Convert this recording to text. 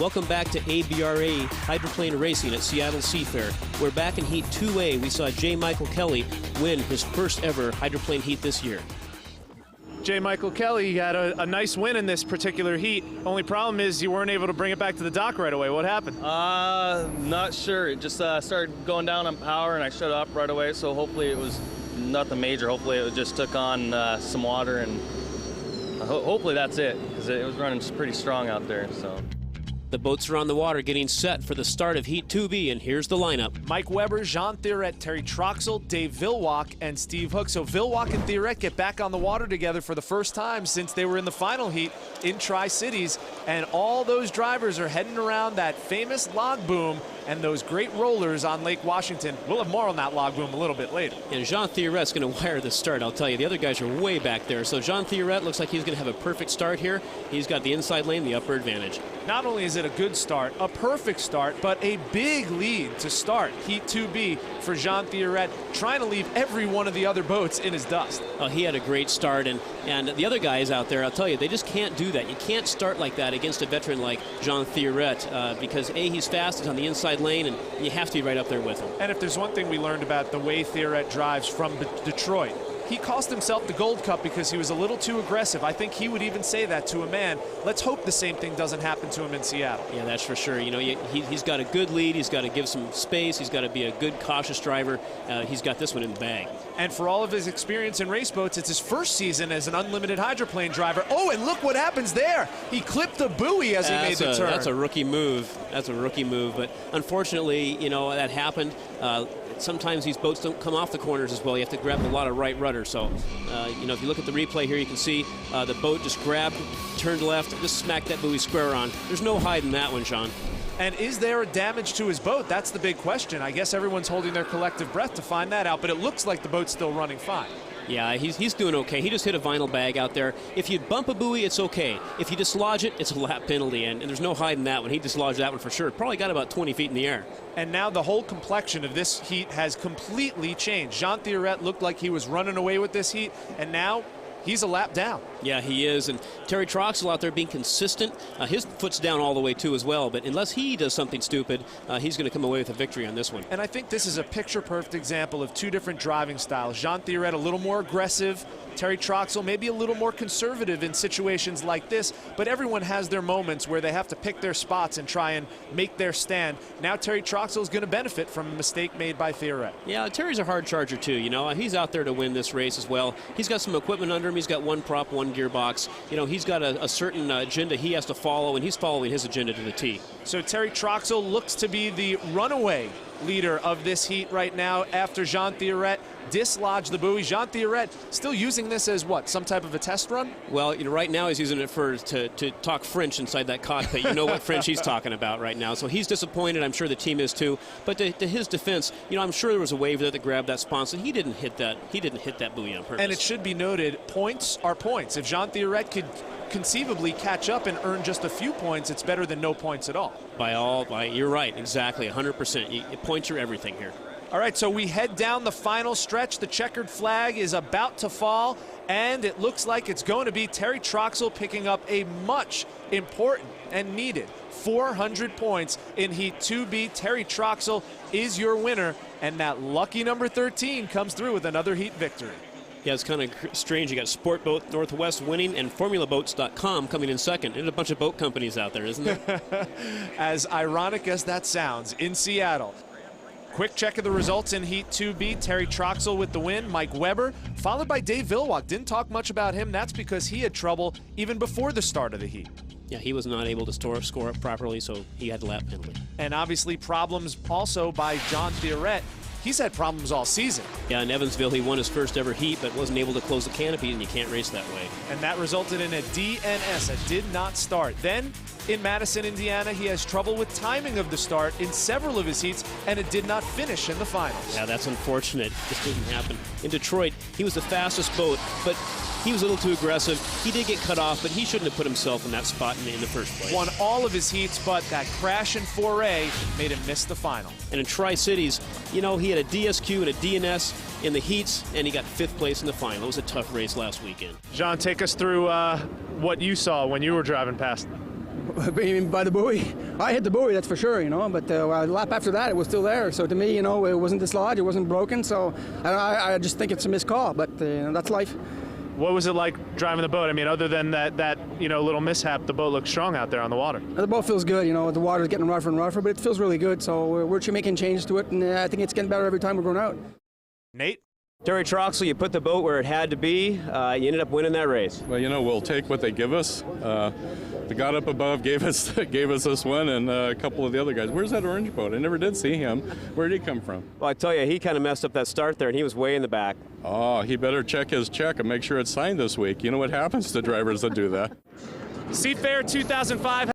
Welcome back to ABRA Hydroplane Racing at Seattle Seafair. We're back in Heat 2A. We saw J. Michael Kelly win his first ever hydroplane heat this year. J. Michael Kelly had a nice win in this particular heat. Only problem is you weren't able to bring it back to the dock right away. What happened? Not sure. It just started going down on power and I shut up right away, so hopefully it was nothing major. Hopefully it just took on some water, and hopefully that's it, because it was running pretty strong out there. So. The boats are on the water getting set for the start of Heat 2B, and here's the lineup. Mike Weber, Jean Thierret, Terry Troxel, Dave Villwock, and Steve Hook. So Villwock and Thierret get back on the water together for the first time since they were in the final heat in Tri-Cities, and all those drivers are heading around that famous log boom and those great rollers on Lake Washington. We'll have more on that log boom a little bit later. And Jean Thierret's going to wire the start, I'll tell you. The other guys are way back there. So Jean Thierret looks like he's going to have a perfect start here. He's got the inside lane, the upper advantage. Not only is it a good start, a perfect start, but a big lead to start Heat 2B for Jean Thierret, trying to leave every one of the other boats in his dust. Oh, he had a great start, and the other guys out there, I'll tell you, they just can't do that. You can't start like that against a veteran like Jean Thierret because A, he's fast, he's on the inside lane, and you have to be right up there with him. And if there's one thing we learned about the way Thierret drives from Detroit, he cost himself the Gold Cup because he was a little too aggressive. I think he would even say that to a man. Let's hope the same thing doesn't happen to him in Seattle. Yeah, that's for sure. You know, he's got a good lead. He's got to give some space. He's got to be a good, cautious driver. He's got this one in the bag. And for all of his experience in race boats, it's his first season as an unlimited hydroplane driver. Oh, and look what happens there. He clipped the buoy as he made the turn. That's a rookie move. That's a rookie move. But unfortunately, you know, that happened. Sometimes these boats don't come off the corners as well. You have to grab a lot of right rudder. So, you know, if you look at the replay here, you can see the boat just grabbed, turned left, just smacked that buoy square on. There's no hiding that one, Sean. And is there a damage to his boat? That's the big question. I guess everyone's holding their collective breath to find that out, but it looks like the boat's still running fine. Yeah, he's doing okay. He just hit a vinyl bag out there. If you bump a buoy, it's okay. If you dislodge it, it's a lap penalty, and there's no hiding that one. He dislodged that one for sure. Probably got about 20 feet in the air. And now the whole complexion of this heat has completely changed. Jean Thierret looked like he was running away with this heat, and now he's a lap down. Yeah, he is. And Terry Troxel out there being consistent. His foot's down all the way too as well. But unless he does something stupid, he's going to come away with a victory on this one. And I think this is a picture-perfect example of two different driving styles. Jean Thierret a little more aggressive. Terry Troxel maybe a little more conservative in situations like this, but everyone has their moments where they have to pick their spots and try and make their stand. Now Terry Troxel is going to benefit from a mistake made by Thierret. Yeah, Terry's a hard charger too, you know. He's out there to win this race as well. He's got some equipment under him. He's got one prop, one gearbox. You know, he's got a certain agenda he has to follow, and he's following his agenda to the T. So Terry Troxel looks to be the runaway leader of this heat right now after Jean Thierret dislodged the buoy. Jean Thierret still using this as what, some type of a test run? Well, you know, right now he's using it to talk French inside that cockpit. You know what French he's talking about right now. So he's disappointed. I'm sure the team is too. But to his defense, you know, I'm sure there was a wave there that grabbed that sponsor. He didn't hit that. He didn't hit that buoy on purpose. And it should be noted, points are points. If Jean Thierret could conceivably catch up and earn just a few points, it's better than no points at all. You're right, exactly, 100%. Points are everything here. All right, so we head down the final stretch. The checkered flag is about to fall, and it looks like it's going to be Terry Troxel picking up a much important and needed 400 points in Heat 2B. Terry Troxel is your winner, and that lucky number 13 comes through with another heat victory. Yeah, it's kind of strange. You got Sport Boat Northwest winning and FormulaBoats.com coming in second. There's a bunch of boat companies out there, isn't there? As ironic as that sounds, in Seattle. Quick check of the results in Heat 2B. Terry Troxel with the win. Mike Weber, followed by Dave Villwock. Didn't talk much about him. That's because he had trouble even before the start of the heat. Yeah, he was not able to score up properly, so he had a lap penalty. And obviously problems also by Jean Thierret. He's had problems all season. Yeah, in Evansville, he won his first ever heat, but wasn't able to close the canopy, and you can't race that way. And that resulted in a DNS, a did not start. Then, in Madison, Indiana, he has trouble with timing of the start in several of his heats, and it did not finish in the finals. Yeah, that's unfortunate. This didn't happen. In Detroit, he was the fastest boat, but he was a little too aggressive. He did get cut off, but he shouldn't have put himself in that spot in the first place. Won all of his heats, but that crash in 4A made him miss the final. And in Tri-Cities, you know, he had a DSQ and a DNS in the heats, and he got 5th place in the final. It was a tough race last weekend. John, take us through what you saw when you were driving past. By the buoy. I hit the buoy, that's for sure, you know, but a lap after that, it was still there. So to me, you know, it wasn't dislodged, it wasn't broken, so I just think it's a missed call, but that's life. What was it like driving the boat? I mean, other than that you know, little mishap, the boat looks strong out there on the water. The boat feels good, you know, the water's getting rougher and rougher, but it feels really good, so we're making changes to it, and I think it's getting better every time we're going out. Nate? Terry Troxel, you put the boat where it had to be. You ended up winning that race. Well, you know, we'll take what they give us. The God up above gave us this one, and a couple of the other guys. Where's that orange boat? I never did see him. Where did he come from? Well, I tell you, he kind of messed up that start there, and he was way in the back. Oh, he better check his check and make sure it's signed this week. You know what happens to drivers that do that? Seafair 2005